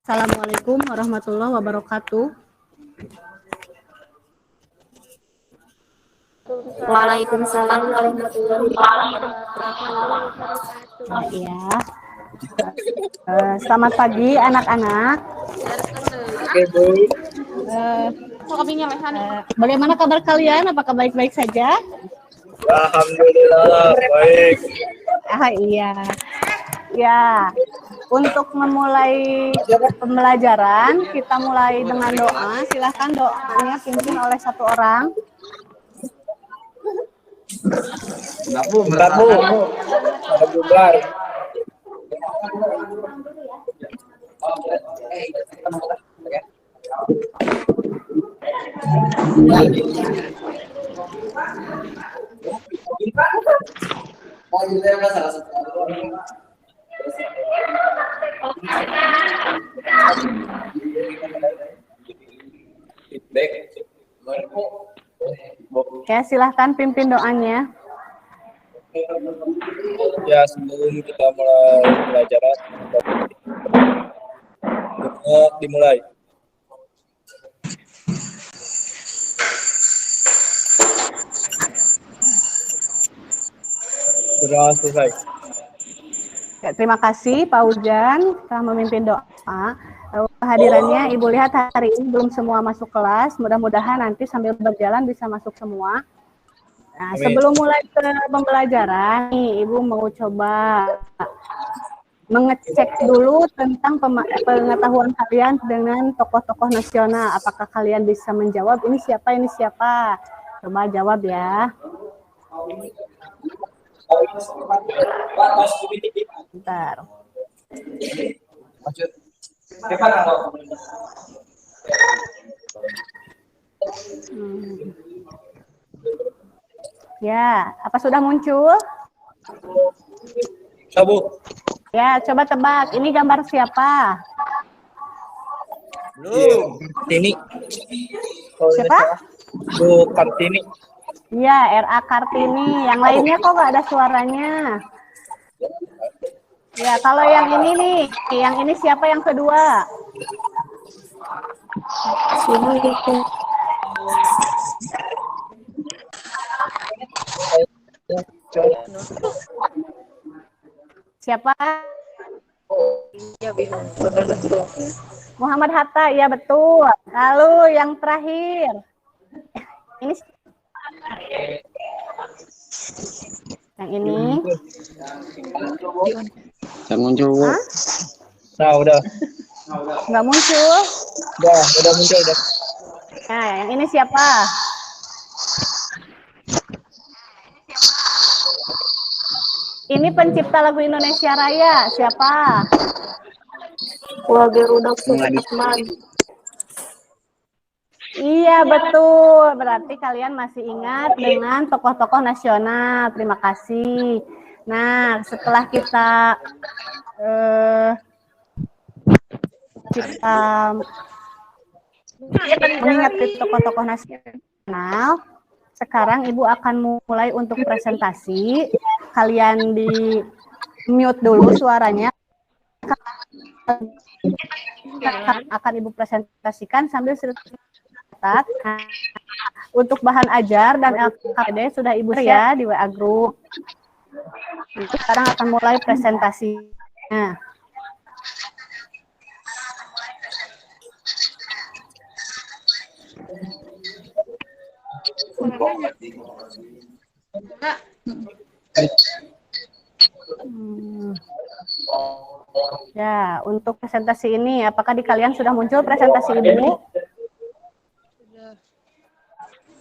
Assalamualaikum warahmatullahi wabarakatuh. Waalaikumsalam warahmatullahi wabarakatuh. Ya. Selamat pagi anak-anak. Bagaimana kabar kalian? Apakah baik-baik saja? Alhamdulillah baik. Iya. Ya. Untuk memulai pembelajaran, kita mulai dengan doa. Silahkan doanya pimpin oleh satu orang. Bentar Bu. Ada bubar. Ya, silahkan pimpin doanya. Ya, sebelum kita mulai pelajaran, dimulai. Sudah selesai. Ya, terima kasih Pak Ujan telah memimpin doa. Kehadirannya Ibu lihat hari ini belum semua masuk kelas. Mudah-mudahan nanti sambil berjalan bisa masuk semua. Nah, sebelum mulai ke pembelajaran, nih, Ibu mau coba mengecek dulu tentang pengetahuan kalian dengan tokoh-tokoh nasional. Apakah kalian bisa menjawab ini siapa, ini siapa? Coba jawab ya. Bentar. Ya, apa sudah muncul? Bu. Ya, coba tebak. Ini gambar siapa? Kartini. Siapa? Bu Kartini. Iya, R.A. Kartini. Yang lainnya kok nggak ada suaranya? Ya, kalau yang ini nih, yang ini siapa yang kedua? Siapa? Muhammad Hatta, ya betul. Lalu yang terakhir, ini yang ini. Yang muncul Bu. Hah? Nah, udah. Nggak muncul. Udah muncul udah. Nah, yang ini siapa? Ini pencipta lagu Indonesia Raya, siapa? Wagerudak Supratman. Iya, betul. Berarti kalian masih ingat dengan tokoh-tokoh nasional. Terima kasih. Nah, setelah kita mengingat tokoh-tokoh nasional, sekarang Ibu akan mulai untuk presentasi. Kalian di mute dulu suaranya. Akan Ibu presentasikan sambil catat. Untuk bahan ajar dan LKPD sudah Ibu ya di WA Group. Sekarang akan mulai presentasinya. Ya, untuk presentasi ini, apakah di kalian sudah muncul presentasi Ibu?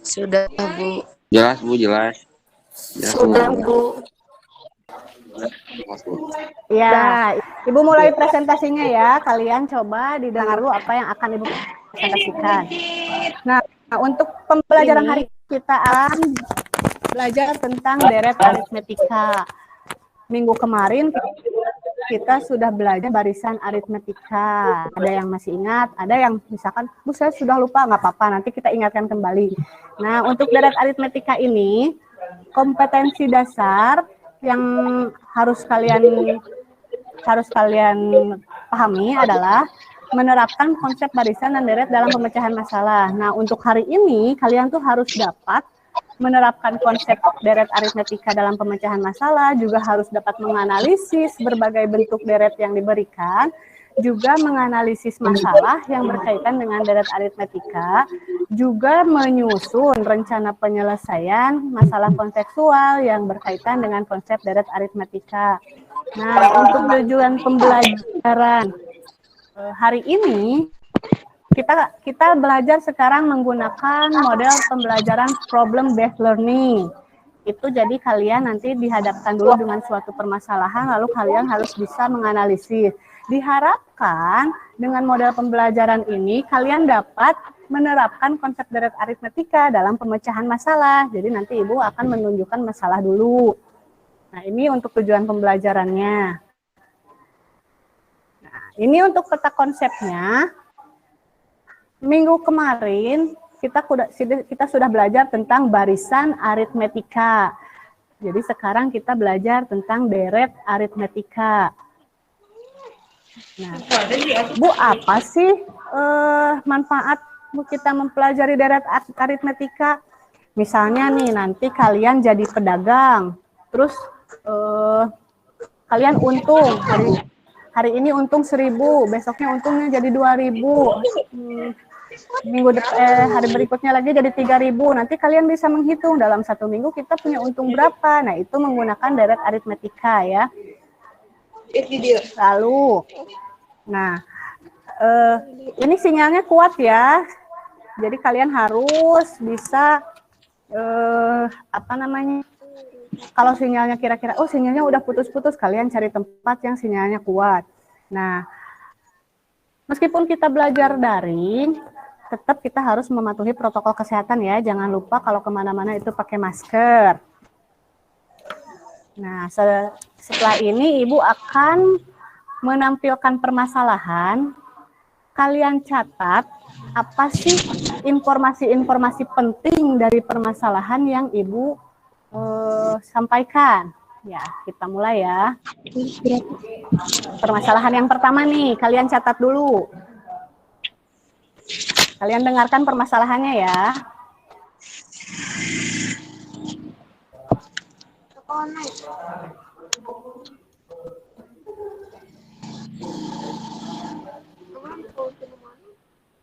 Sudah, Bu. Jelas Bu, jelas. Sudah, Bu. Ya, Ibu mulai presentasinya ya. Kalian coba didengar dulu apa yang akan Ibu presentasikan. Nah, untuk pembelajaran hari kita akan belajar tentang deret aritmetika. Minggu kemarin kita sudah belajar barisan aritmetika. Ada yang masih ingat, ada yang misalkan, Bu saya sudah lupa, nggak apa-apa, nanti kita ingatkan kembali. Nah, untuk deret aritmetika ini, kompetensi dasar yang harus kalian pahami adalah menerapkan konsep barisan dan deret dalam pemecahan masalah. Nah, untuk hari ini kalian tuh harus dapat menerapkan konsep deret aritmetika dalam pemecahan masalah, juga harus dapat menganalisis berbagai bentuk deret yang diberikan, juga menganalisis masalah yang berkaitan dengan deret aritmetika, juga menyusun rencana penyelesaian masalah kontekstual yang berkaitan dengan konsep deret aritmetika. Nah, untuk tujuan pembelajaran hari ini, kita belajar sekarang menggunakan model pembelajaran problem based learning. Itu jadi kalian nanti dihadapkan dulu dengan suatu permasalahan, lalu kalian harus bisa menganalisis. Diharapkan dengan model pembelajaran ini kalian dapat menerapkan konsep deret aritmetika dalam pemecahan masalah. Jadi nanti Ibu akan menunjukkan masalah dulu. Nah, ini untuk tujuan pembelajarannya. Nah, ini untuk peta konsepnya. Minggu kemarin kita sudah belajar tentang barisan aritmetika. Jadi sekarang kita belajar tentang deret aritmetika. Nah, Bu, apa sih manfaat kita mempelajari deret aritmetika? Misalnya nih, nanti kalian jadi pedagang, terus kalian untung hari ini untung 1.000, besoknya untungnya jadi 2.000. Hari berikutnya lagi jadi 3.000. Nanti kalian bisa menghitung dalam 1 minggu kita punya untung berapa. Nah, itu menggunakan deret aritmetika ya. Lalu, nah, ini sinyalnya kuat ya. Jadi kalian harus bisa kalau sinyalnya kira-kira, oh sinyalnya udah putus-putus, kalian cari tempat yang sinyalnya kuat. Nah, meskipun kita belajar daring, tetap kita harus mematuhi protokol kesehatan ya. Jangan lupa kalau kemana-mana itu pakai masker. Nah, setelah ini Ibu akan menampilkan permasalahan. Kalian catat apa sih informasi-informasi penting dari permasalahan yang Ibu sampaikan. Ya, kita mulai ya. Permasalahan yang pertama nih, kalian catat dulu. Kalian dengarkan permasalahannya ya.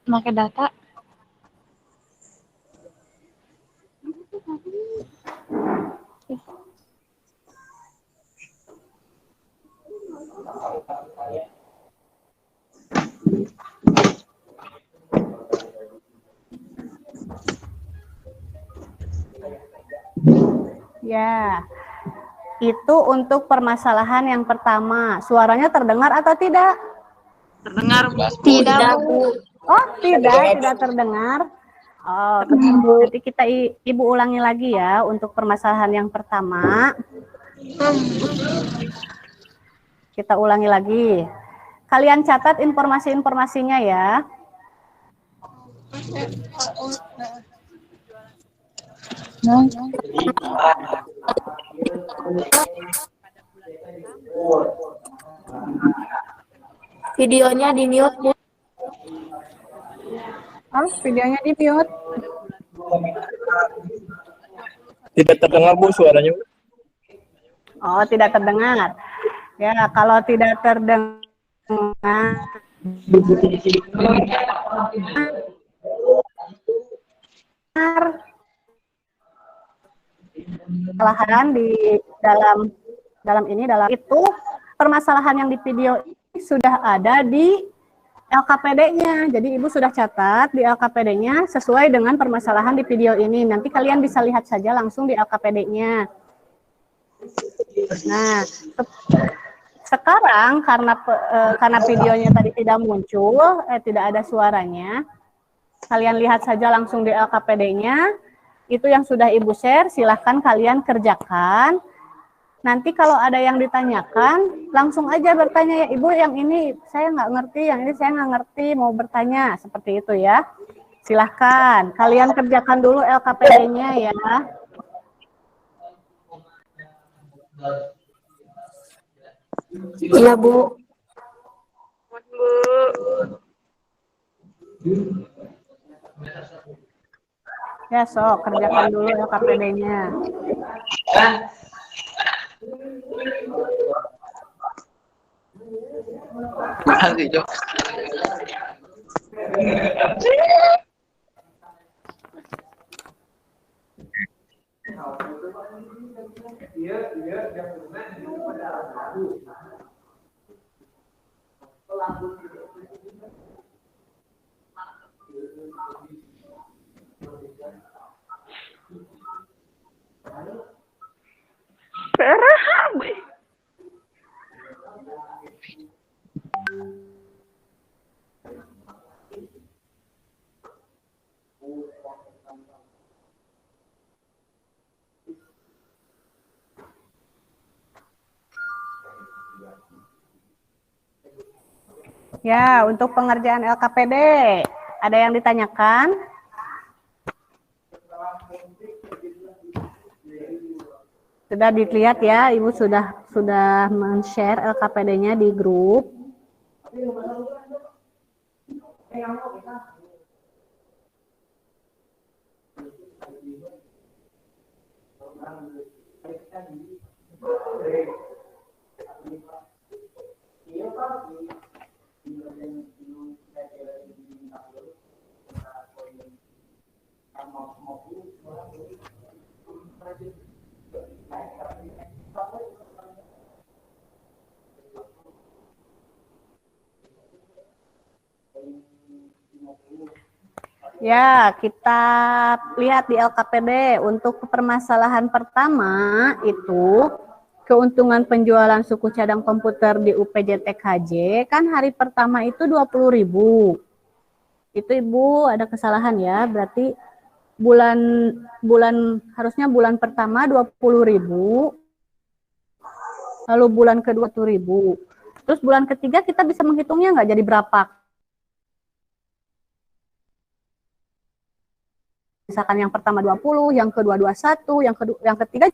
Pakai data. Ya, itu untuk permasalahan yang pertama. Suaranya terdengar atau tidak? Terdengar, Bu. Tidak, Bu. Oh, tidak terdengar. Oh, nanti Ibu ulangi lagi ya untuk permasalahan yang pertama. Kita ulangi lagi. Kalian catat informasi-informasinya ya. Videonya di mute, Bu. Oh, videonya di mute. Tidak terdengar Bu suaranya. Oh, tidak terdengar. Ya, kalau tidak terdengar, permasalahan di dalam itu permasalahan yang di video ini sudah ada di LKPD-nya. Jadi Ibu sudah catat di LKPD-nya sesuai dengan permasalahan di video ini. Nanti kalian bisa lihat saja langsung di LKPD-nya. Nah, sekarang karena videonya tadi tidak muncul, tidak ada suaranya, kalian lihat saja langsung di LKPD-nya. Itu yang sudah Ibu share, silahkan kalian kerjakan. Nanti kalau ada yang ditanyakan, langsung aja bertanya, ya Ibu yang ini saya nggak ngerti, yang ini saya nggak ngerti, mau bertanya, seperti itu ya. Silahkan, kalian kerjakan dulu LKPD-nya ya. Iya, Bu. Ya, sok kerjakan dulu LKPD-nya. Makasih, Cok. Ya, untuk pengerjaan LKPD, ada yang ditanyakan? Sudah dilihat ya, Ibu sudah men-share LKPD-nya di grup. Ya, kita lihat di LKPD. Untuk permasalahan pertama itu keuntungan penjualan suku cadang komputer di UPJTKJ kan hari pertama itu 20.000. Itu Ibu ada kesalahan ya, berarti bulan harusnya bulan pertama 20.000, lalu bulan kedua 1.000. Terus bulan ketiga kita bisa menghitungnya nggak jadi berapa? Misalkan yang pertama 20, yang kedua 21, yang ketiga.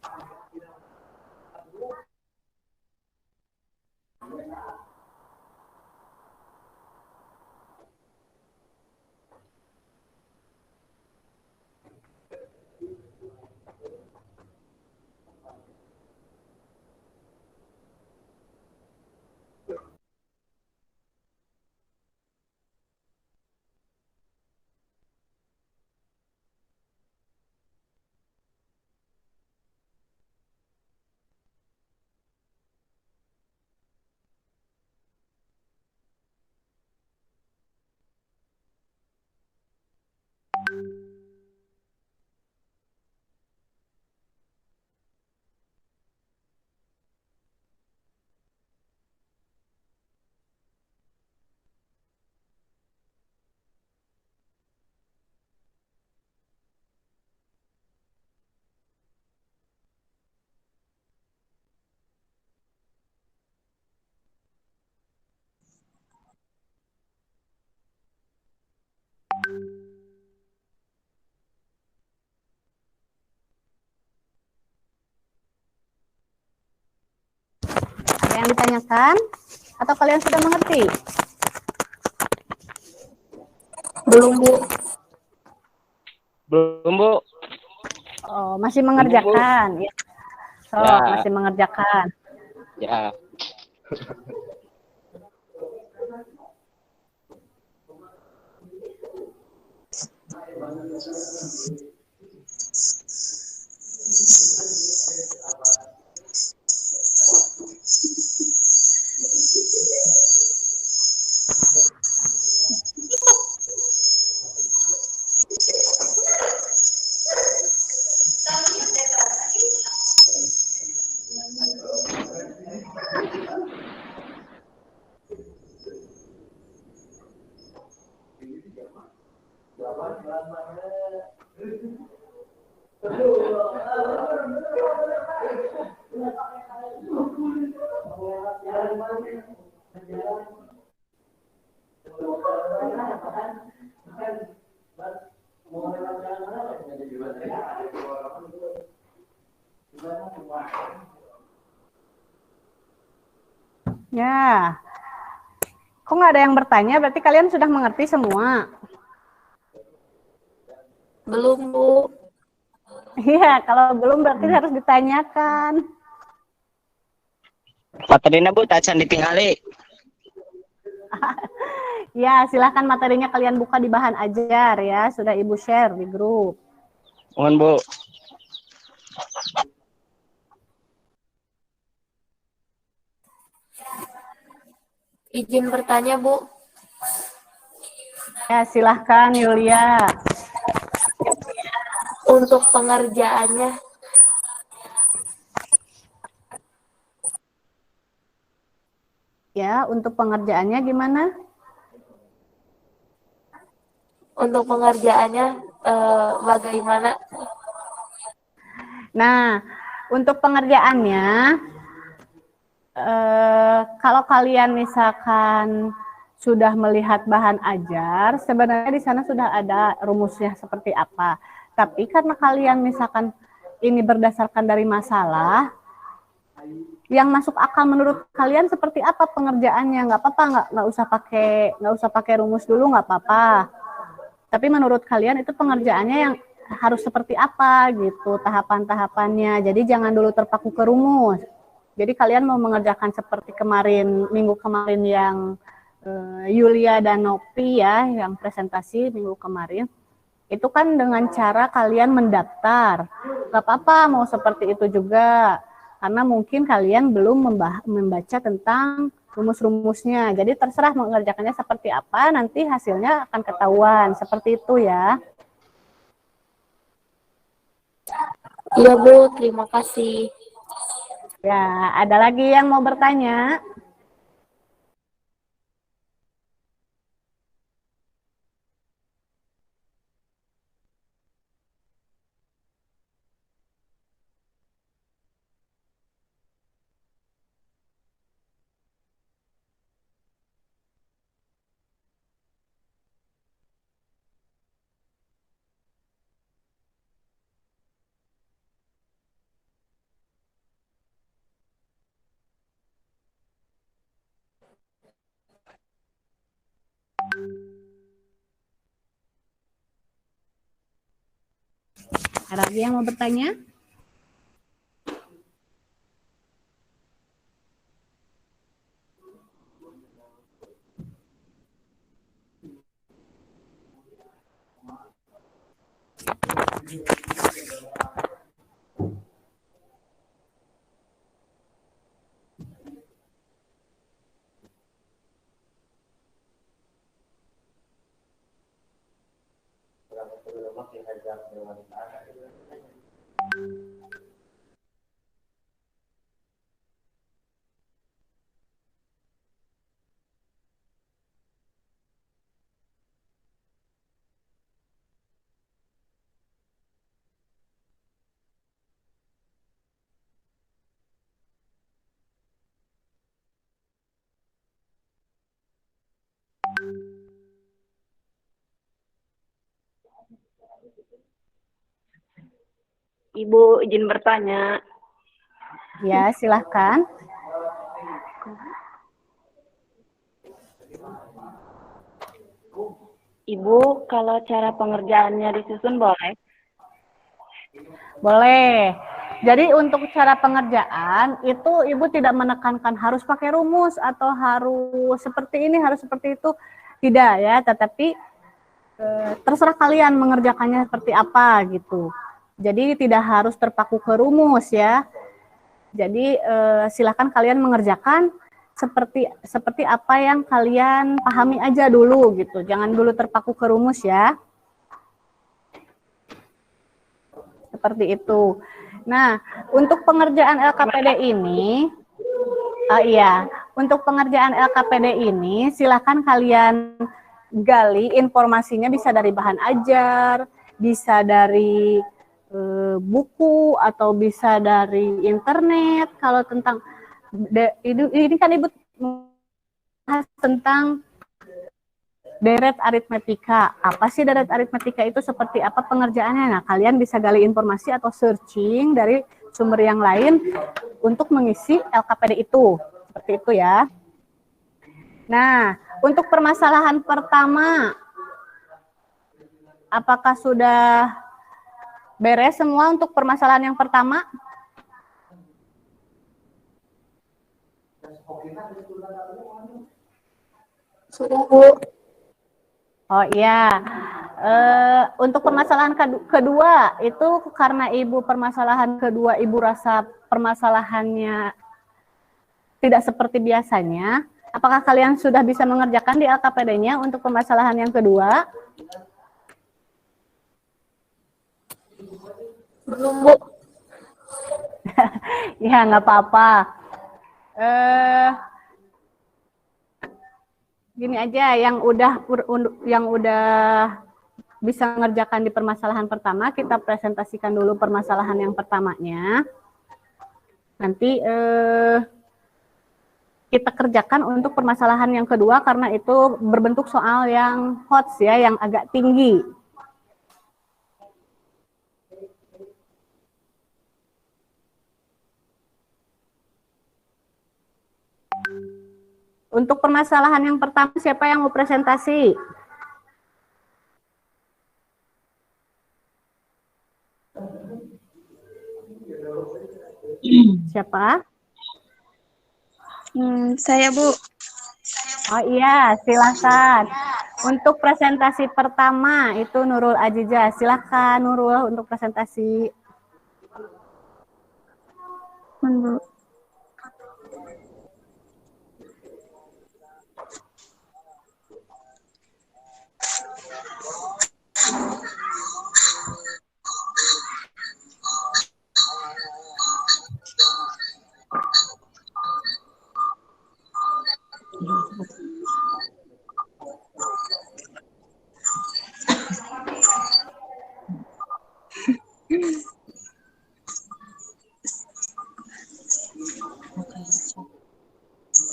Ada yang ditanyakan? Atau kalian sudah mengerti? Belum, Bu. Belum, Bu. Oh, masih mengerjakan. Ya. So, Ya. masih mengerjakan. Ya. Ya. Kok nggak ada yang bertanya? Berarti kalian sudah mengerti semua. Belum, Bu. Iya, kalau belum berarti harus ditanyakan. Materinya Bu, tacan ditinggali. Ya, silahkan materinya kalian buka di bahan ajar ya. Sudah Ibu share di grup. Mohon Bu. Izin bertanya, Bu. Ya, silahkan Yulia. Untuk pengerjaannya, Ya, untuk pengerjaannya gimana? bagaimana? Nah, untuk pengerjaannya, kalau kalian misalkan sudah melihat bahan ajar, sebenarnya di sana sudah ada rumusnya seperti apa. Tapi karena kalian misalkan ini berdasarkan dari masalah, yang masuk akal menurut kalian seperti apa pengerjaannya? Nggak apa-apa, nggak usah pakai rumus dulu, nggak apa-apa. Tapi menurut kalian itu pengerjaannya yang harus seperti apa gitu tahapan-tahapannya. Jadi jangan dulu terpaku ke rumus. Jadi kalian mau mengerjakan seperti minggu kemarin yang Yulia dan Nopi ya, yang presentasi minggu kemarin. Itu kan dengan cara kalian mendaftar. Gak apa-apa mau seperti itu juga. Karena mungkin kalian belum membaca tentang rumus-rumusnya. Jadi terserah mengerjakannya seperti apa, nanti hasilnya akan ketahuan. Seperti itu ya. Iya, Bu. Terima kasih. Ya, ada lagi yang mau bertanya? Ada lagi yang mau bertanya? Ibu izin bertanya. Ya, silahkan. Ibu, kalau cara pengerjaannya disusun boleh? Boleh. Jadi untuk cara pengerjaan itu Ibu tidak menekankan harus pakai rumus atau harus seperti ini, harus seperti itu. Tidak ya, tetapi terserah kalian mengerjakannya seperti apa gitu. Jadi tidak harus terpaku ke rumus ya. Jadi silakan kalian mengerjakan seperti apa yang kalian pahami aja dulu gitu. Jangan dulu terpaku ke rumus ya. Seperti itu. Nah, untuk pengerjaan LKPD ini, untuk pengerjaan LKPD ini, silakan kalian gali informasinya bisa dari bahan ajar, bisa dari buku, atau bisa dari internet. Kalau tentang ini kan Ibu bahas tentang deret aritmetika. Apa sih deret aritmetika itu, seperti apa pengerjaannya? Nah, kalian bisa gali informasi atau searching dari sumber yang lain untuk mengisi LKPD itu. Seperti itu ya. Nah, untuk permasalahan pertama, apakah sudah beres semua untuk permasalahan yang pertama? Sudah, Bu. Oh iya, untuk permasalahan kedua itu karena ibu permasalahan kedua ibu rasa permasalahannya tidak seperti biasanya. Apakah kalian sudah bisa mengerjakan di LKPD-nya untuk permasalahan yang kedua? Belum, Bu. Ya nggak apa-apa. Gini aja, yang udah bisa mengerjakan di permasalahan pertama, kita presentasikan dulu permasalahan yang pertamanya. Nanti kita kerjakan untuk permasalahan yang kedua karena itu berbentuk soal yang hot ya, yang agak tinggi. Untuk permasalahan yang pertama, siapa yang mau presentasi? Siapa? Saya, Bu. Oh iya, silakan. Untuk presentasi pertama itu Nurul Aziza. Silakan Nurul untuk presentasi. Bu.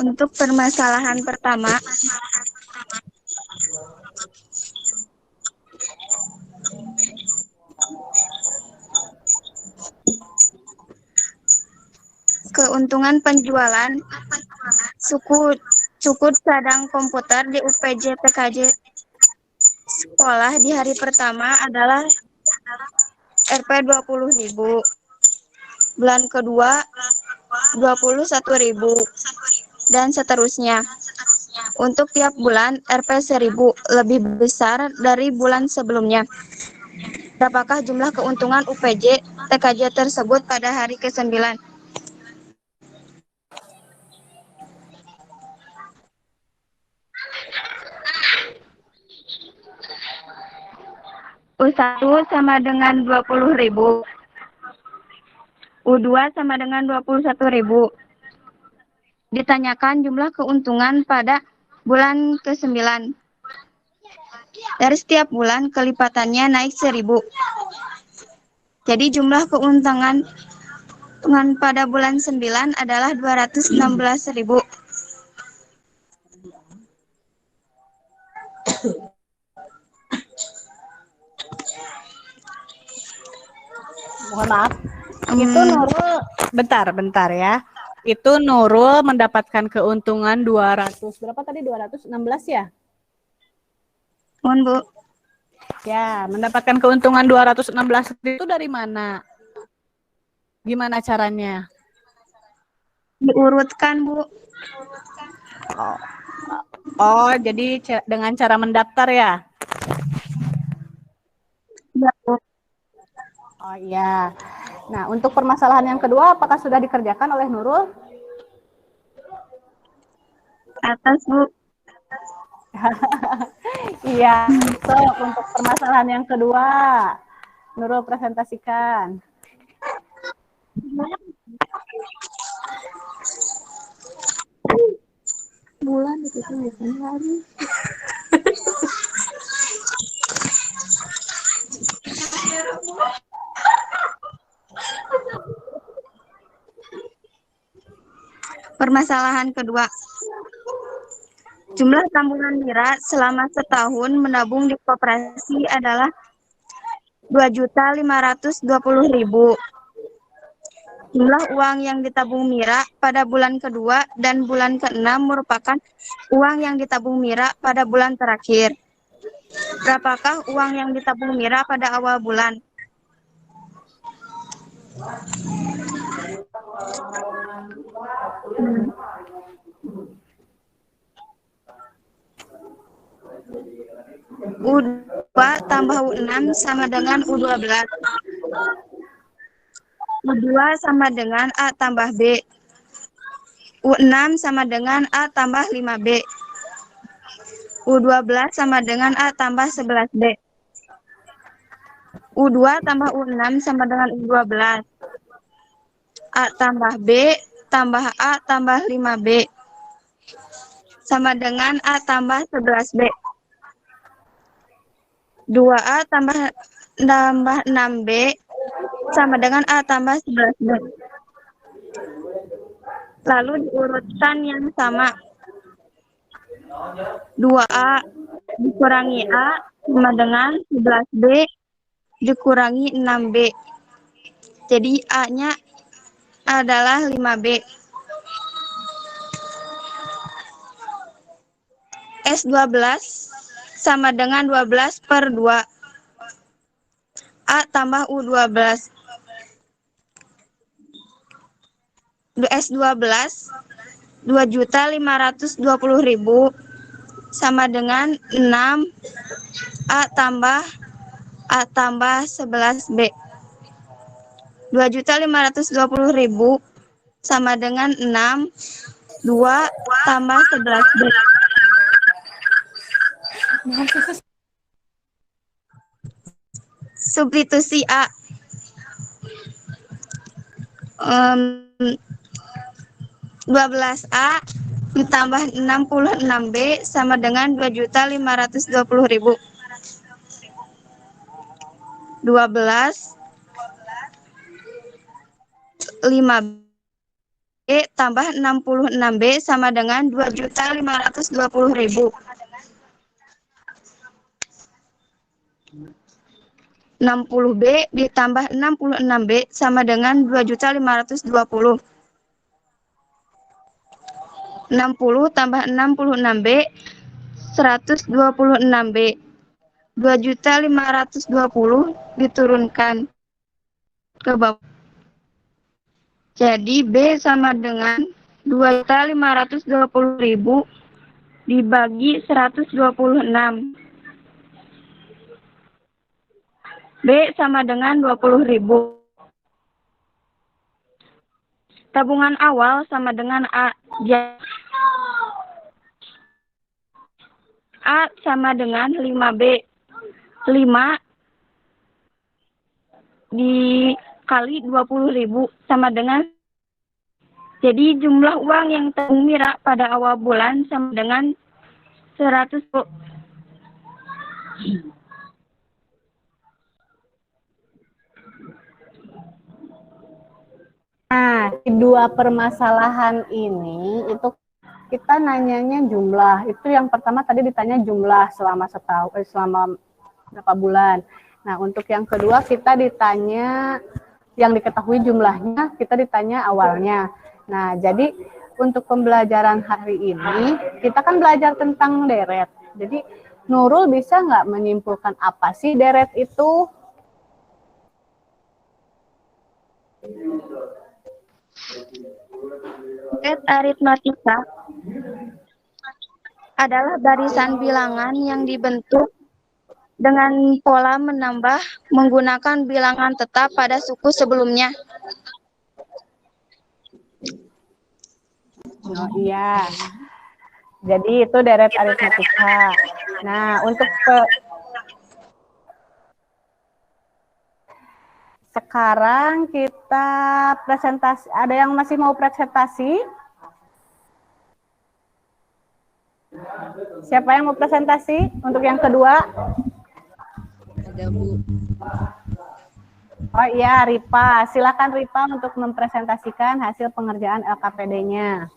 Untuk permasalahan pertama, keuntungan penjualan suku cadang komputer di UPJ PKJ sekolah di hari pertama adalah Rp 20.000. Bulan kedua 21.000 dan seterusnya. Untuk tiap bulan Rp 1.000 lebih besar dari bulan sebelumnya. Berapakah jumlah keuntungan UPJ TKJ tersebut pada hari ke-9? U1 sama dengan 20.000. U2 sama dengan 21.000. Ditanyakan jumlah keuntungan pada bulan ke-9. Dari setiap bulan kelipatannya naik 1.000. Jadi jumlah keuntungan pada bulan 9 adalah 216.000. Mohon maaf. Itu Nurul, bentar ya. Itu Nurul mendapatkan keuntungan 200, berapa tadi? 216 ya? Mohon, Bu. Ya, mendapatkan keuntungan 216 itu dari mana? Gimana caranya? Diurutkan, Bu. Oh, jadi dengan cara mendaftar ya? Ya, Bu. Oh iya. Nah, untuk permasalahan yang kedua, apakah sudah dikerjakan oleh Nurul? Atas, Bu. Iya. So, untuk permasalahan yang kedua, Nurul presentasikan. Bulan itu biasanya hari. Permasalahan kedua. Jumlah tabungan Mira selama setahun menabung di koperasi adalah 2.520.000. Jumlah uang yang ditabung Mira pada bulan kedua dan bulan ke-6 merupakan uang yang ditabung Mira pada bulan terakhir. Berapakah uang yang ditabung Mira pada awal bulan? U2 tambah U6 sama dengan U12. U2 sama dengan A tambah B. U6 sama dengan A tambah 5B. U12 sama dengan A tambah 11B. U2 tambah U6 sama dengan U12. A tambah B tambah A tambah 5B. Sama dengan A tambah 11B. 2A tambah 6B sama dengan A tambah 11B. Lalu di urutan yang sama, 2A dikurangi A sama dengan 11B dikurangi 6B. Jadi A-nya adalah 5B. S12 sama dengan 12 per 2. A tambah U12. S12 2.520.000 sama dengan 6 A tambah 11B. 2.520.000 sama dengan 6 2 tambah 11B. Substitusi A. 12A ditambah 66B sama dengan 2.520.000. 12 5B tambah 66B sama dengan 2.520.000. 60B ditambah 66B sama dengan 2.520. 60 tambah 66B 126B. 2.520 diturunkan ke bawah. Jadi B sama dengan 2.520.000 dibagi 126. B sama dengan 20.000. Tabungan awal sama dengan A. A sama dengan 5B. 5 dikali 20.000 sama dengan, jadi jumlah uang yang tabung Mira pada awal bulan sama dengan 100. Nah, di dua permasalahan ini itu kita nanyanya jumlah. Itu yang pertama tadi ditanya jumlah selama selama berapa bulan. Nah, untuk yang kedua kita ditanya yang diketahui jumlahnya, kita ditanya awalnya. Nah, jadi untuk pembelajaran hari ini kita kan belajar tentang deret. Jadi Nurul bisa nggak menyimpulkan apa sih deret itu? Deret aritmatika adalah barisan bilangan yang dibentuk dengan pola menambah menggunakan bilangan tetap pada suku sebelumnya. Oh iya. Jadi itu deret aritmatika. Nah, untuk sekarang kita presentasi. Ada yang masih mau presentasi? Siapa yang mau presentasi untuk yang kedua? Ada Bu. Oh iya, Ripa. Silakan Ripa untuk mempresentasikan hasil pengerjaan LKPD-nya.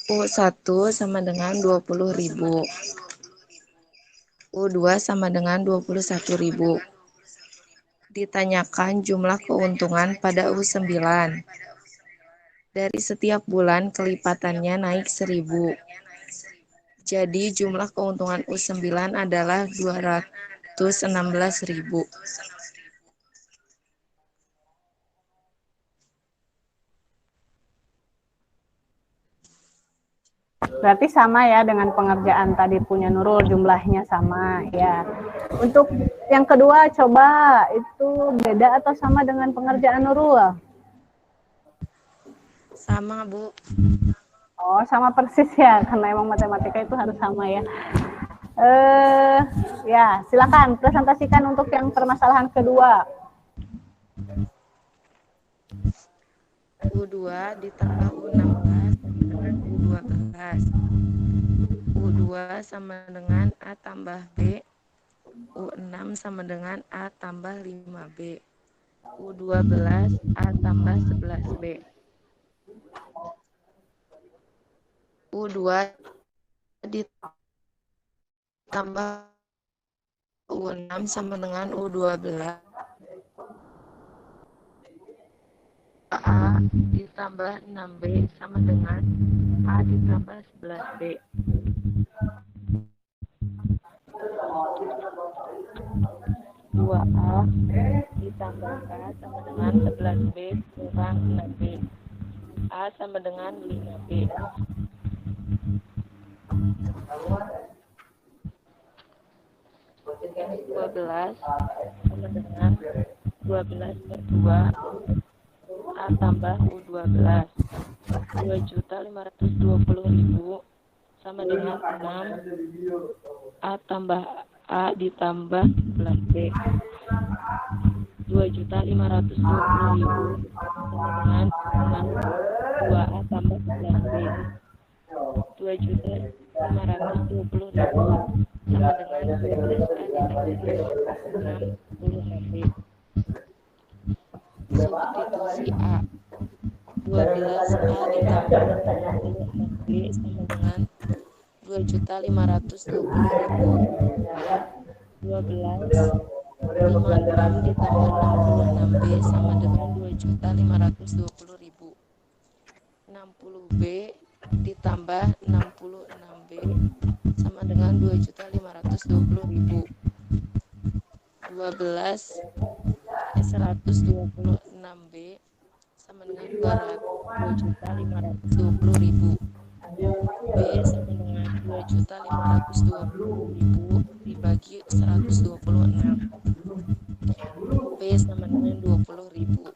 U1 sama dengan 20.000. U2 sama dengan 21.000. Ditanyakan jumlah keuntungan pada U9. Dari setiap bulan kelipatannya naik 1.000. Jadi jumlah keuntungan U9 adalah 216.000. Berarti sama ya dengan pengerjaan tadi punya Nurul, jumlahnya sama ya. Untuk yang kedua coba itu beda atau sama dengan pengerjaan Nurul? Sama, Bu. Oh, sama persis ya, karena emang matematika itu harus sama ya. Ya, silakan presentasikan untuk yang permasalahan kedua. U2 ditambah U16 sama dengan U12. U2 sama dengan A tambah B. U6 sama dengan A tambah 5B. U12 A tambah 11B. U2 ditambah U6 sama dengan U12. A ditambah 6B sama dengan A ditambah 11B. 2A ditambah A sama dengan 11B kurang 6B. A sama dengan 5B. 12 sama dengan 12 per 2 A tambah U12. 2.520.000 sama dengan 6 A tambah A ditambah 11B. 2.520.000 sama dengan 6 2A tambah 11B. 2.520.000 sama dengan 12A ditambah 60B. Substitusi A. 12A ditambah 60B sama dengan 2.520.000. 56 ditambah 66B sama dengan 2.520.000. 60B ditambah 66B sama dengan 2.520.000. 126B sama dengan 2.520.000. B sama dengan 2.520.000 dibagi 126. B sama dengan 20.000.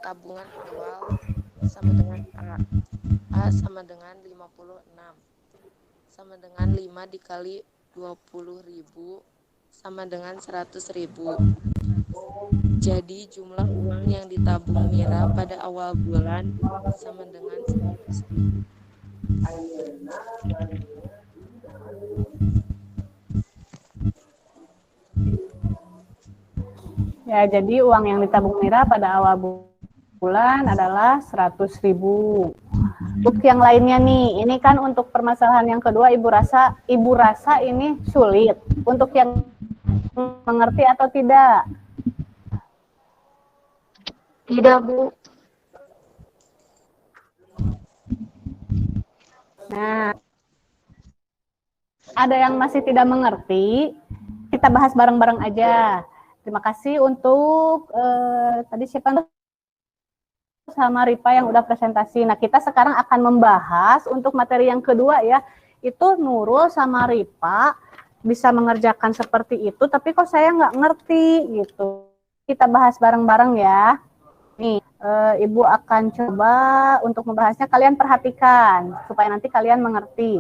Tabungan awal sama dengan A. A sama dengan 56. Sama dengan 5 dikali 20.000 sama dengan 100.000. Jadi jumlah uang yang ditabung Mira pada awal bulan sama dengan 100.000. Ya, jadi uang yang ditabung Mira pada awal bulan adalah 100.000. Untuk yang lainnya nih, ini kan untuk permasalahan yang kedua ibu rasa ini sulit. Untuk yang mengerti atau tidak? Tidak, Bu. Nah, ada yang masih tidak mengerti, kita bahas bareng-bareng aja. Terima kasih untuk tadi siapa sama Ripa yang udah presentasi. Nah, kita sekarang akan membahas untuk materi yang kedua ya. Itu Nurul sama Ripa bisa mengerjakan seperti itu, tapi kok saya nggak ngerti gitu. Kita bahas bareng-bareng ya. Nih, Ibu akan coba untuk membahasnya. Kalian perhatikan supaya nanti kalian mengerti.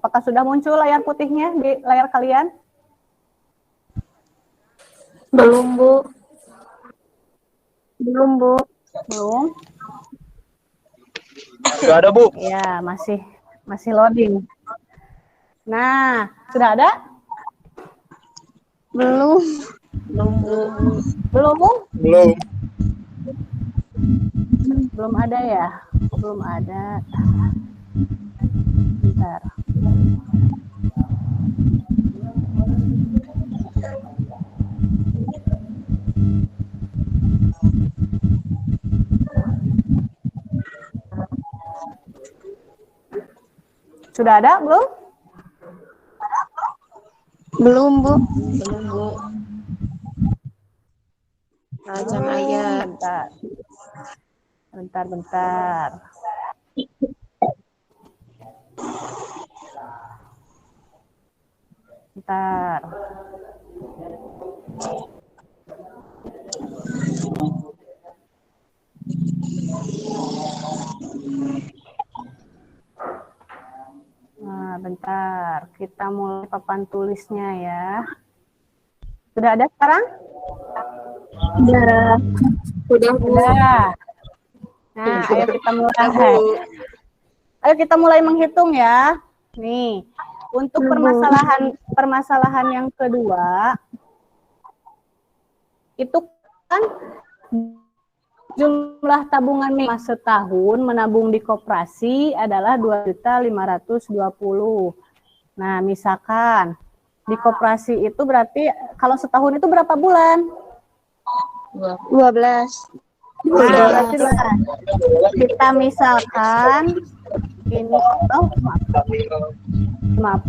Apakah sudah muncul layar putihnya di layar kalian? Belum, Bu. Belum, Bu. Belum? Sudah ada, Bu. Ya, masih loading. Nah, sudah ada? Belum. Belum? Belum. Belum ada ya? Belum ada. Bentar. Sudah ada belum? Belum, Bu. Belum, Bu. Rajang ayat. Bentar. Bentar. Nah, bentar. Kita mulai papan tulisnya ya. Sudah ada sekarang? Sudah. Sudah. Nah, ayo kita mulai. Ayo kita mulai menghitung ya. Nih, untuk permasalahan yang kedua, itu kan jumlah tabungan setahun menabung di koperasi adalah 2.520.000. Nah, misalkan di koperasi itu berarti kalau setahun itu berapa bulan? 12. Nah, berarti kita misalkan ini, maaf.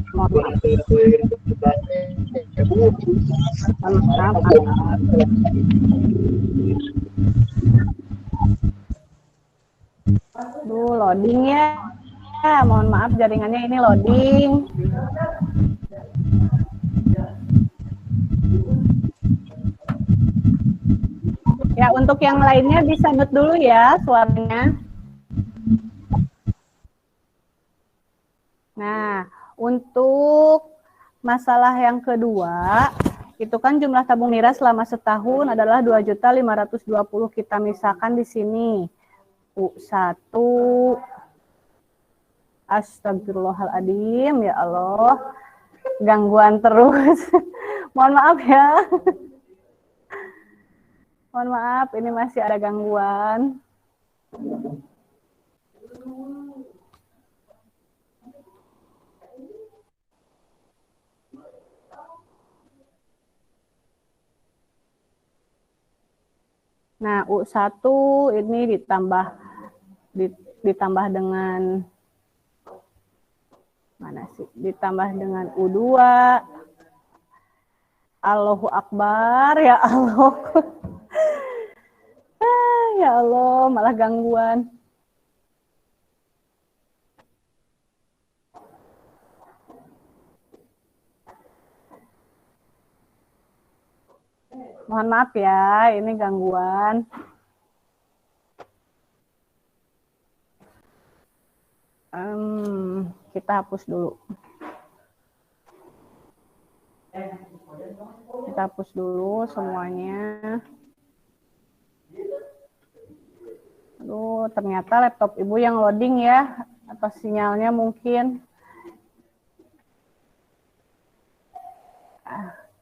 Loading ya. Mohon maaf jaringannya ini loading. Ya, untuk yang lainnya bisa mute dulu ya suaranya. Nah, untuk masalah yang kedua, itu kan jumlah tabung nira selama setahun adalah 2.520.000. Kita misalkan di sini U1. Astagfirullahaladzim, ya Allah. Gangguan terus. Mohon maaf ya. Mohon maaf, ini masih ada gangguan. Nah, U1 ini ditambah dengan mana sih? Ditambah dengan U2. Allahu Akbar, ya Allah. Ya Allah, malah gangguan. Mohon maaf ya, ini gangguan. Kita hapus dulu. Kita hapus dulu semuanya. Aduh, ternyata laptop ibu yang loading ya, atau sinyalnya mungkin.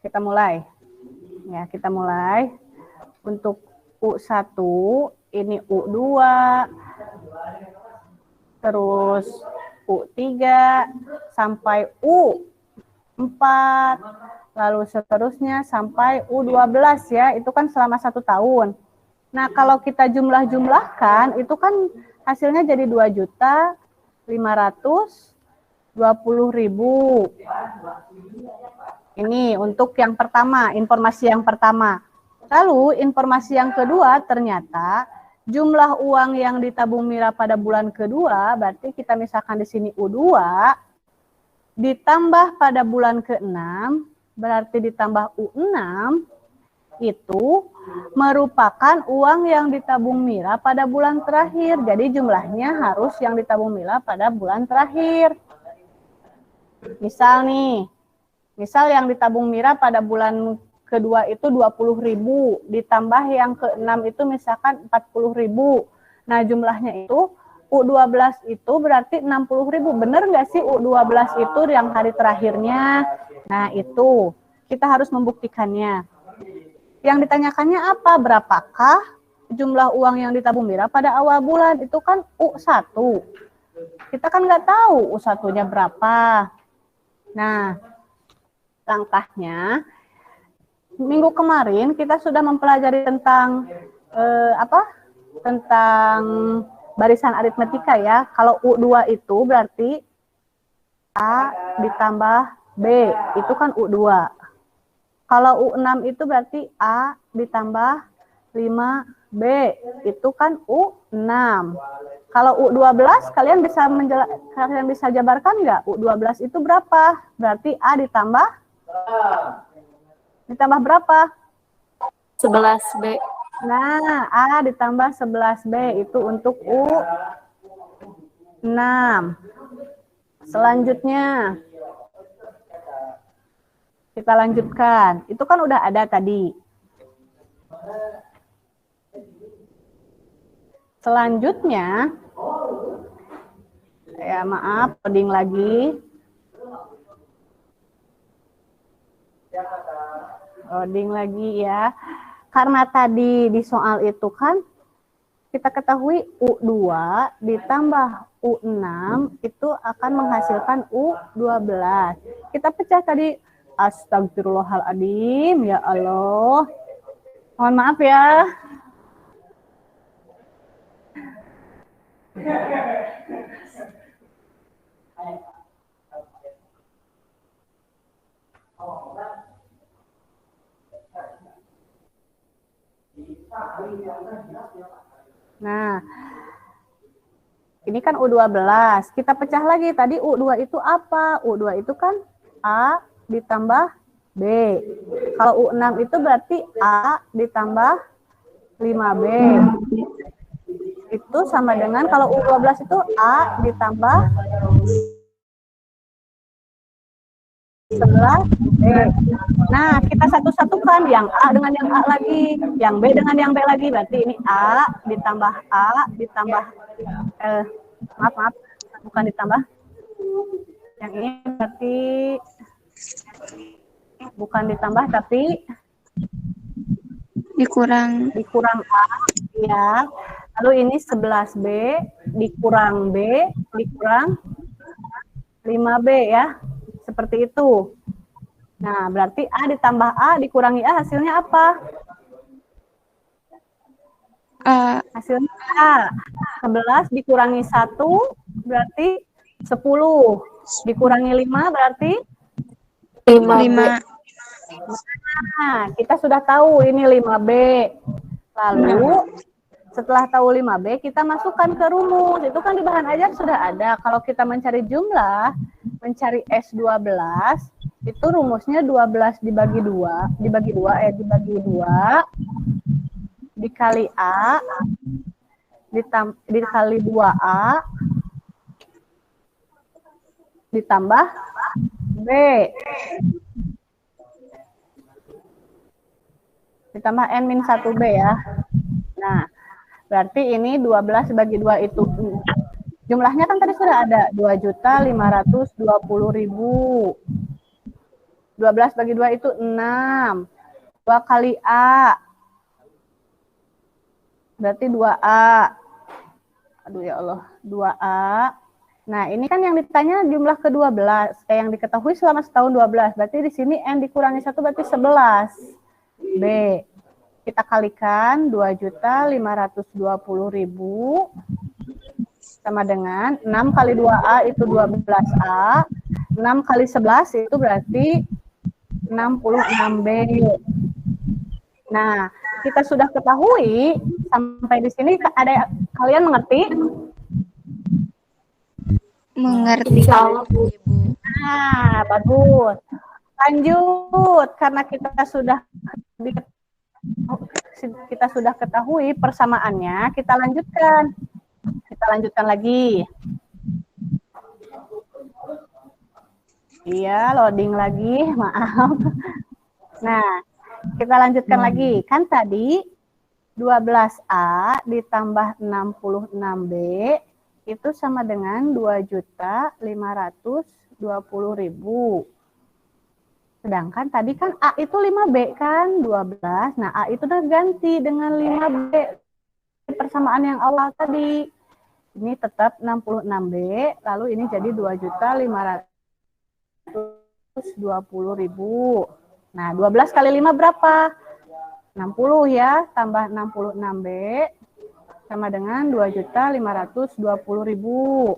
Kita mulai. Ya, kita mulai. Untuk U1, ini U2, terus U3, sampai U4, lalu seterusnya sampai U12 ya, itu kan selama 1 tahun. Nah, kalau kita jumlah-jumlahkan, itu kan hasilnya jadi 2.520.000. Ini untuk yang pertama, informasi yang pertama. Lalu, informasi yang kedua, ternyata jumlah uang yang ditabung Mira pada bulan kedua, berarti kita misalkan di sini U2, ditambah pada bulan ke-6, berarti ditambah U6, itu merupakan uang yang ditabung Mira pada bulan terakhir. Jadi jumlahnya harus yang ditabung Mira pada bulan terakhir. Misal nih, misal yang ditabung Mira pada bulan kedua itu 20.000, ditambah yang ke-6 itu misalkan 40.000. Nah, jumlahnya itu U12 itu berarti 60.000. Bener nggak sih U12 itu yang hari terakhirnya? Nah, itu kita harus membuktikannya. Yang ditanyakannya apa? Berapakah jumlah uang yang ditabung Mira pada awal bulan? Itu kan U1. Kita kan nggak tahu U1-nya berapa. Nah, langkahnya minggu kemarin kita sudah mempelajari tentang tentang barisan aritmetika ya. Kalau U2 itu berarti A ditambah B, itu kan U2. Kalau U6 itu berarti A ditambah 5B, itu kan U6. Kalau U12 kalian bisa jabarkan nggak? U12 itu berapa? Berarti A ditambah berapa? 11B. Nah, A ditambah 11B itu untuk U6. Selanjutnya kita lanjutkan. Itu kan udah ada tadi. Selanjutnya, ya maaf, loading lagi. Loading lagi ya. Karena tadi di soal itu kan kita ketahui U2 ditambah U6 itu akan menghasilkan U12. Kita pecah tadi. Astagfirullahaladzim, ya Allah. Mohon maaf ya. Nah, ini kan U12. Kita pecah lagi. Tadi U2 itu apa? U2 itu kan A ditambah B. Kalau U6 itu berarti A ditambah 5B. Itu sama dengan kalau U12 itu A ditambah 11B. Nah, kita satu-satukan yang A dengan yang A lagi, yang B dengan yang B lagi. Berarti ini A ditambah maaf, bukan ditambah. Yang ini berarti bukan ditambah tapi dikurang A ya. Lalu ini 11B dikurang B dikurang 5B ya. Seperti itu. Nah, berarti A ditambah A dikurangi A hasilnya apa? Hasilnya A. 11 dikurangi 1 berarti 10. Dikurangi 5 berarti 5. Nah, kita sudah tahu ini 5B. Lalu setelah tahu 5B, kita masukkan ke rumus. Itu kan di bahan ajar sudah ada. Kalau kita mencari jumlah, mencari S12, itu rumusnya 12 dibagi 2 dikali A dikali 2A ditambah B. Ditambah N-1B ya. Nah, berarti ini 12 bagi 2 itu. Jumlahnya kan tadi sudah ada. 2.520.000. 12 bagi 2 itu 6. 2 kali A. Berarti 2A. Aduh ya Allah. 2A. Nah, ini kan yang ditanya jumlah ke-12. Yang diketahui selama setahun 12. Berarti di sini N dikurangi 1 berarti 11. B. Kita kalikan 2.520.000 sama dengan 6 kali 2A itu 12A. 6 kali 11 itu berarti 66B. Nah, kita sudah ketahui sampai di sini ada kalian mengerti? mengerti. Nah, bagus. Lanjut, karena kita sudah ketahui persamaannya, kita lanjutkan. Kita lanjutkan lagi. Iya, loading lagi, maaf. Nah, kita lanjutkan lagi. Kan tadi 12A ditambah 66B itu sama dengan 2.520.000. Sedangkan tadi kan A itu 5B kan, 12. Nah, A itu udah ganti dengan 5B. Persamaan yang awal tadi. Ini tetap 66B, lalu ini jadi 2.520.000. Nah, 12 kali 5 berapa? 60 ya, tambah 66B sama dengan 2.520.000.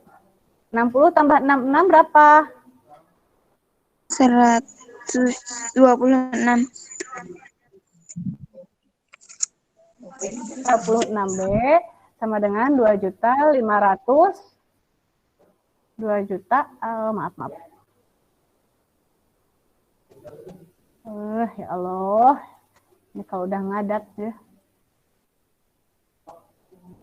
60 tambah 66 berapa? 126. 26B sama dengan 2 juta, maaf. Ya Allah. Ini kalau udah ngadat ya.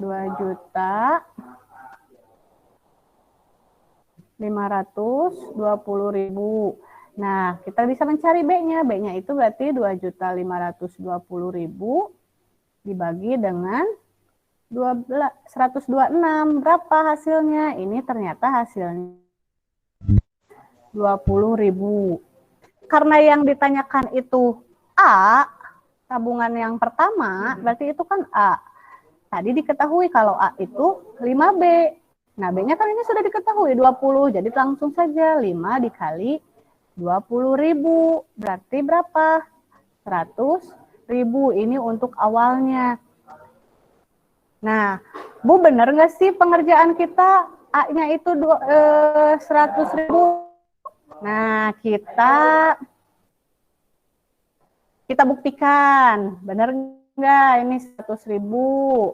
2.520.000. Nah, kita bisa mencari B-nya. B-nya itu berarti 2.520.000 dibagi dengan 126. Berapa hasilnya? Ini ternyata hasilnya 20.000. Karena yang ditanyakan itu A, tabungan yang pertama, berarti itu kan A. Tadi diketahui kalau A itu 5B. Nah, B-nya kan ini sudah diketahui 20. Jadi langsung saja 5 dikali 20.000. Berarti berapa? 100.000. Ini untuk awalnya. Nah, Bu, benar nggak sih pengerjaan kita A-nya itu 100.000? Nah, kita buktikan. Benar nggak ini 100.000?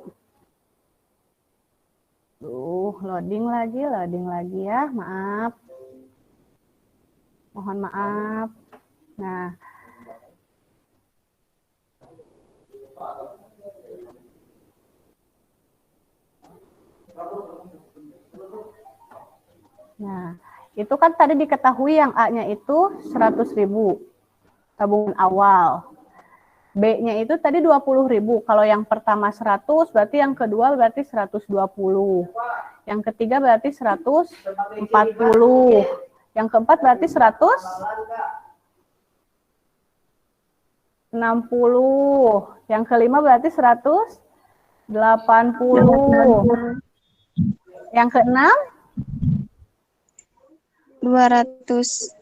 Loading lagi ya. Maaf. Mohon maaf. Nah, itu kan tadi diketahui yang A-nya itu 100.000 tabungan awal. B-nya itu tadi 20.000. Kalau yang pertama 100, berarti yang kedua berarti 120. Yang ketiga berarti 140. Yang keempat berarti 160. Yang kelima berarti 180. Yang keenam 200.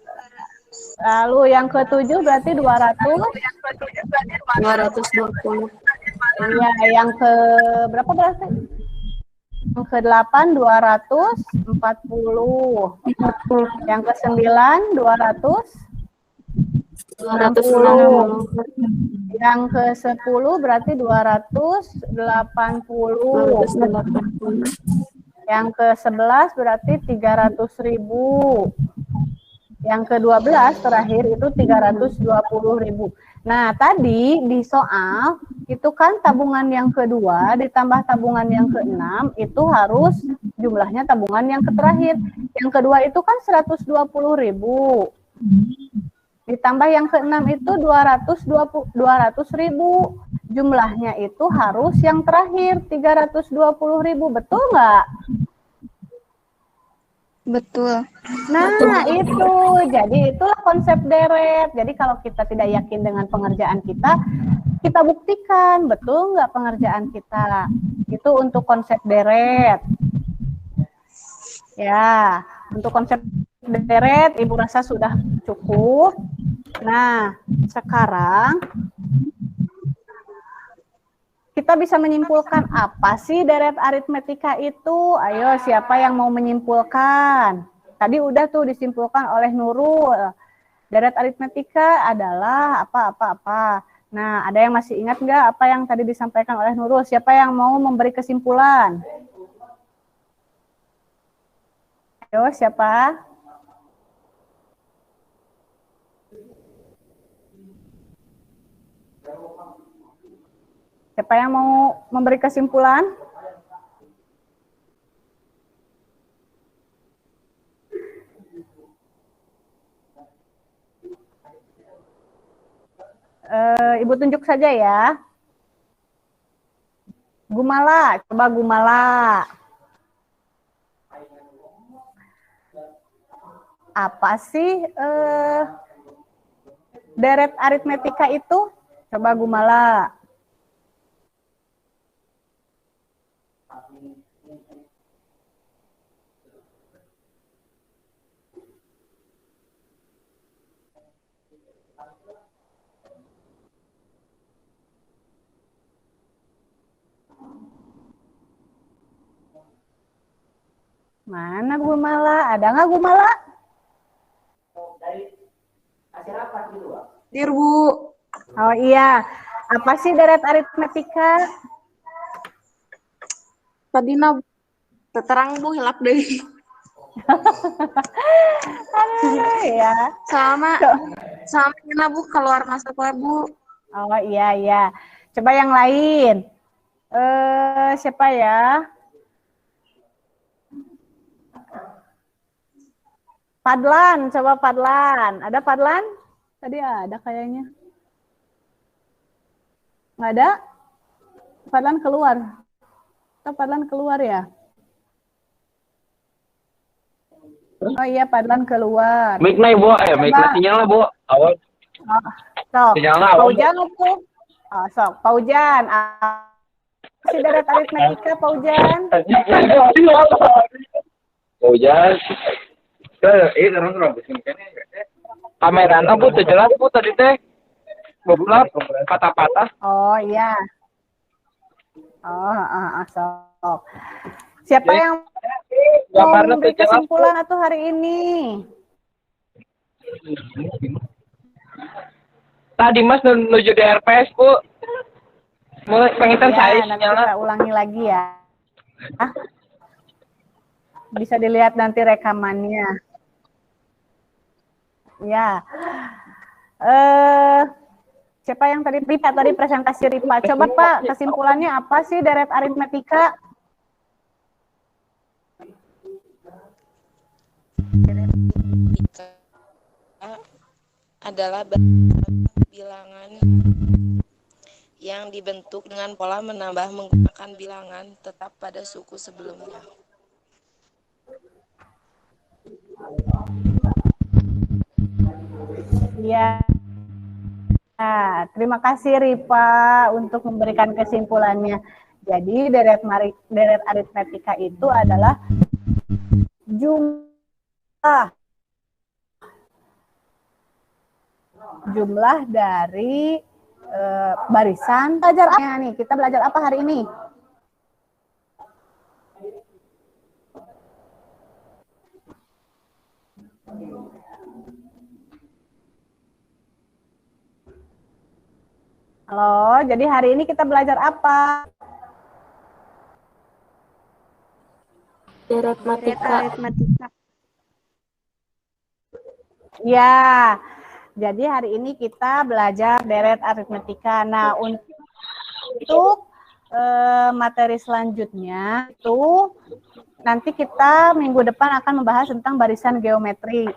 Lalu yang ketujuh berarti 200. 220. Iya, yang ke berapa berarti? Yang ke-8 240. Yang ke-9 200. 260. Yang ke-10 berarti 280. 280. Yang ke-11 berarti 300.000. Yang ke-12 terakhir itu 320.000. Nah, tadi di soal itu kan tabungan yang kedua ditambah tabungan yang keenam itu harus jumlahnya tabungan yang terakhir. Yang kedua itu kan 120.000. Ditambah yang keenam itu 200.000. Jumlahnya itu harus yang terakhir 320.000. Betul nggak? Betul. Nah, itu. Jadi itulah konsep deret. Jadi kalau kita tidak yakin dengan pengerjaan kita buktikan. Betul nggak pengerjaan kita? Itu untuk konsep deret. Ya, untuk konsep deret Ibu rasa sudah cukup. Nah, sekarang kita bisa menyimpulkan apa sih deret aritmetika itu? Ayo, siapa yang mau menyimpulkan? Tadi udah tuh disimpulkan oleh Nurul. Deret aritmetika adalah apa. Nah, ada yang masih ingat nggak apa yang tadi disampaikan oleh Nurul? Siapa yang mau memberi kesimpulan? Ayo, siapa? Siapa yang mau memberi kesimpulan? Ibu tunjuk saja ya. Gumala, coba Gumala. Apa sih deret aritmetika itu? Coba Gumala. Mana Gumala? Ada nggak Gumala? Bu. Oh iya. Apa sih deret aritmetika? Tadina terang Bu hilap deh. Aduh, ya. Sama sama Bu keluar masuk Bu. Oh iya iya. Coba yang lain. Siapa ya? Padlan, coba Padlan. Ada Padlan? Tadi ada kayaknya. Nggak ada? Padlan keluar. Atau Padlan keluar ya? Oh iya, Padlan keluar. Mic na Bu, mic na sinyal Bu. Awal. Sok, Sinyalnya awal. Paujan tuh. Oh, sok, Paujan. Si deret aritmetika, Paujan. Hujan. Kameranya Bu teu jelas Bu tadi teh. Beblak patah-patah. Oh iya. Sok. Siapa Jadi, yang mau gambarnya memberi teu jelas, Bu. kesimpulan atau hari ini? Tadi Mas menuju di RPS Bu. Mulai pengen saya Ya, nanti sinyalnya. kita ulangi lagi ya. Bisa dilihat nanti rekamannya. Ya. Siapa yang tadi Ripa tadi presentasi Ripa? Coba Pak, kesimpulannya apa sih deret aritmetika? Adalah bilangan yang dibentuk dengan pola menambah menggunakan bilangan tetap pada suku sebelumnya. Ya. Nah, terima kasih Ripa untuk memberikan kesimpulannya. Jadi deret aritmetika itu adalah jumlah dari barisan. Belajar apa nih? Kita belajar apa hari ini? Halo, jadi hari ini kita belajar apa? Deret matematika. Ya, jadi hari ini kita belajar deret aritmetika. Nah, untuk materi selanjutnya itu nanti kita minggu depan akan membahas tentang barisan geometri.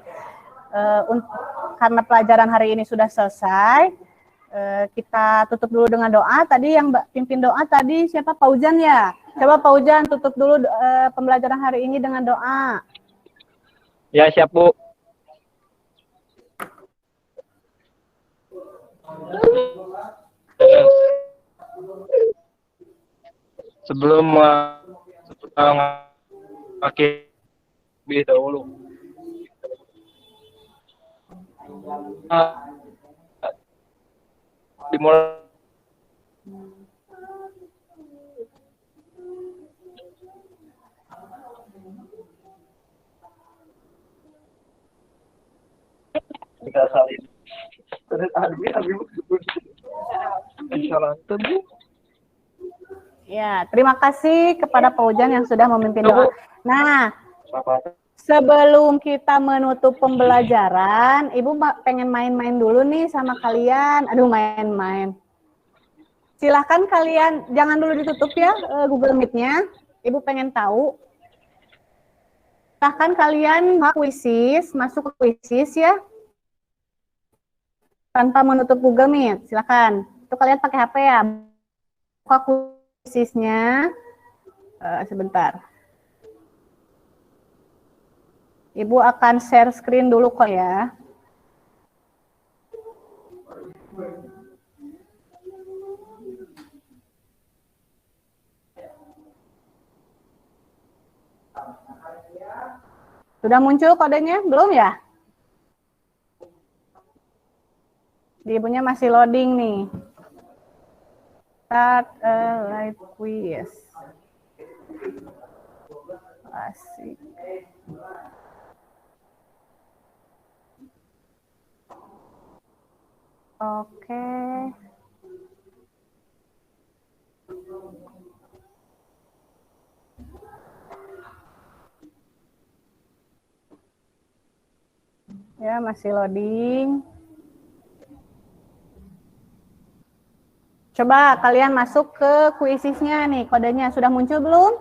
Karena pelajaran hari ini sudah selesai, kita tutup dulu dengan doa. Tadi yang pimpin doa tadi siapa? Paujan ya? Coba Paujan tutup dulu pembelajaran hari ini dengan doa. Ya siap Bu. Sebelum pakai dahulu. Dimulai. Kita salin. Ya, terima kasih kepada Paujan yang sudah memimpin doa. Nah, sebelum kita menutup pembelajaran, Ibu pengen main-main dulu nih sama kalian. Aduh, main-main. Silahkan kalian, jangan dulu ditutup ya Google Meet-nya. Ibu pengen tahu. Silahkan kalian masuk ke kuisis ya. tanpa menutup Google Meet. Silakan. Itu kalian pakai HP ya. Buka kuisisnya. Sebentar. Ibu akan share screen dulu kok ya. Sudah muncul kodenya? Belum ya? Di ibunya masih loading nih. Start a live quiz. Asik. Oke. Ya, masih loading. Coba kalian masuk ke kuisisnya nih, kodenya sudah muncul belum?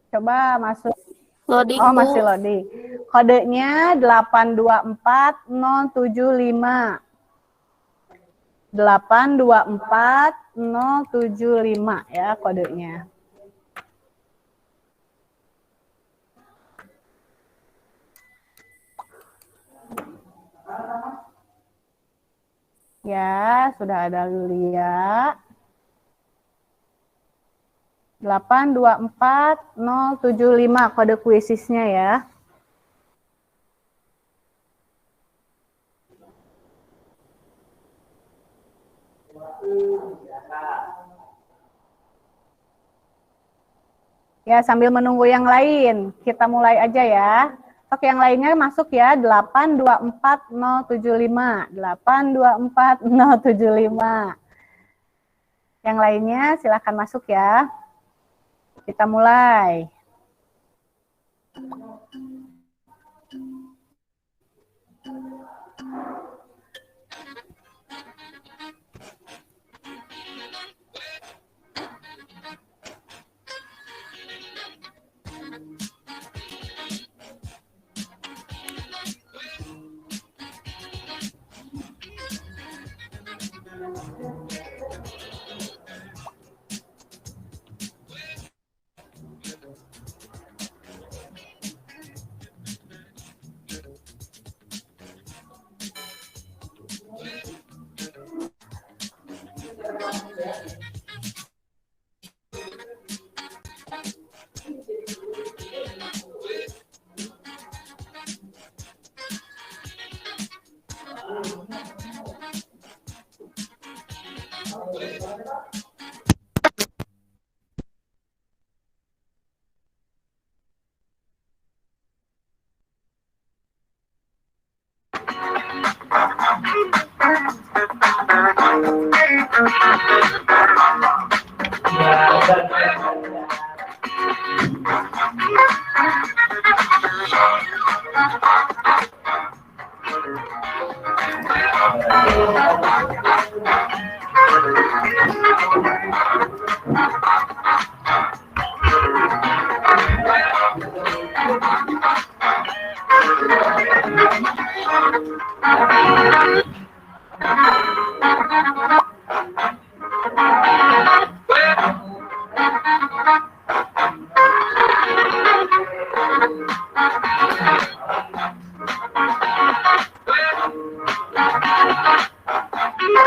Coba masuk. Loading, Oh, Bu. masih loading. Kodenya 824075. 824075 ya kodenya. Ya, sudah ada Yulia. 824075 kode kuisisnya ya. Ya, sambil menunggu yang lain, kita mulai aja ya. Oke, yang lainnya masuk ya, 824075. 824075. Yang lainnya silakan masuk ya. Kita mulai.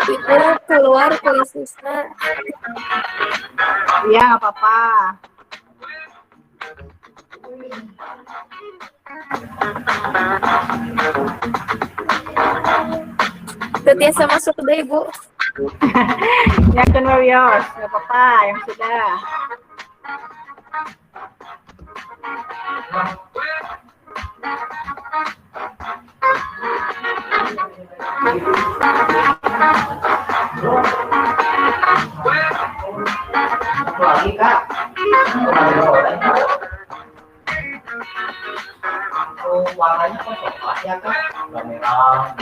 Ibu keluar kuisisnya. Iya, nggak apa-apa. Terbiasa masuk deh, Ibu. Yang kedua, Wios, nggak apa-apa, yang sudah. Lagi Kak. Warnanya kok coklat ya Kak? Merah.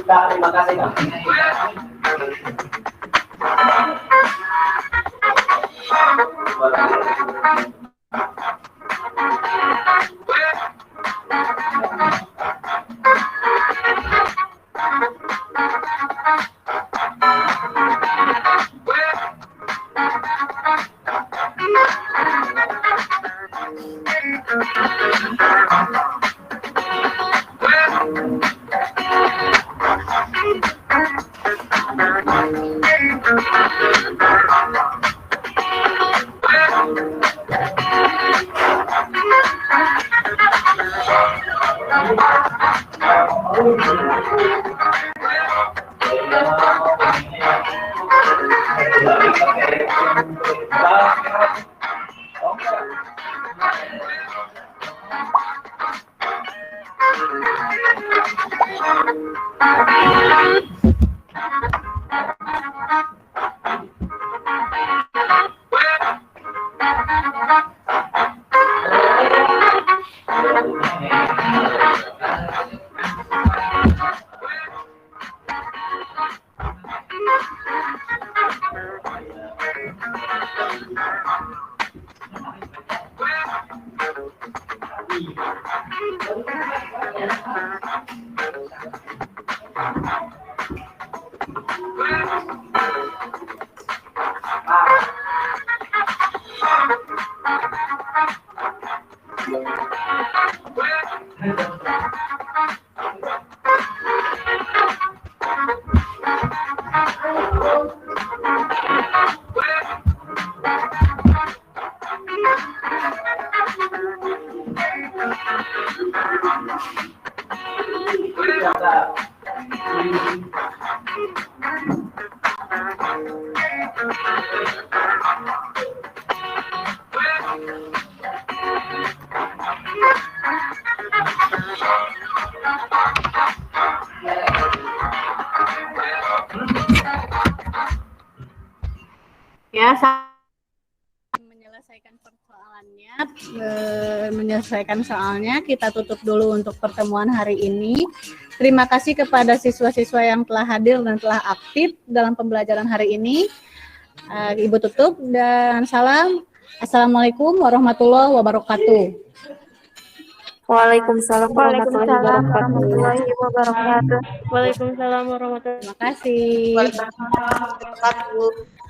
Terima kasih Kak. Ya, menyelesaikan soalnya, kita tutup dulu untuk pertemuan hari ini. Terima kasih kepada siswa-siswa yang telah hadir dan telah aktif dalam pembelajaran hari ini. Ibu tutup dan salam. Assalamualaikum warahmatullahi wabarakatuh. Waalaikumsalam warahmatullahi wabarakatuh. Waalaikumsalam warahmatullahi wabarakatuh. Terima kasih. Waalaikumsalam warahmatullahi wabarakatuh.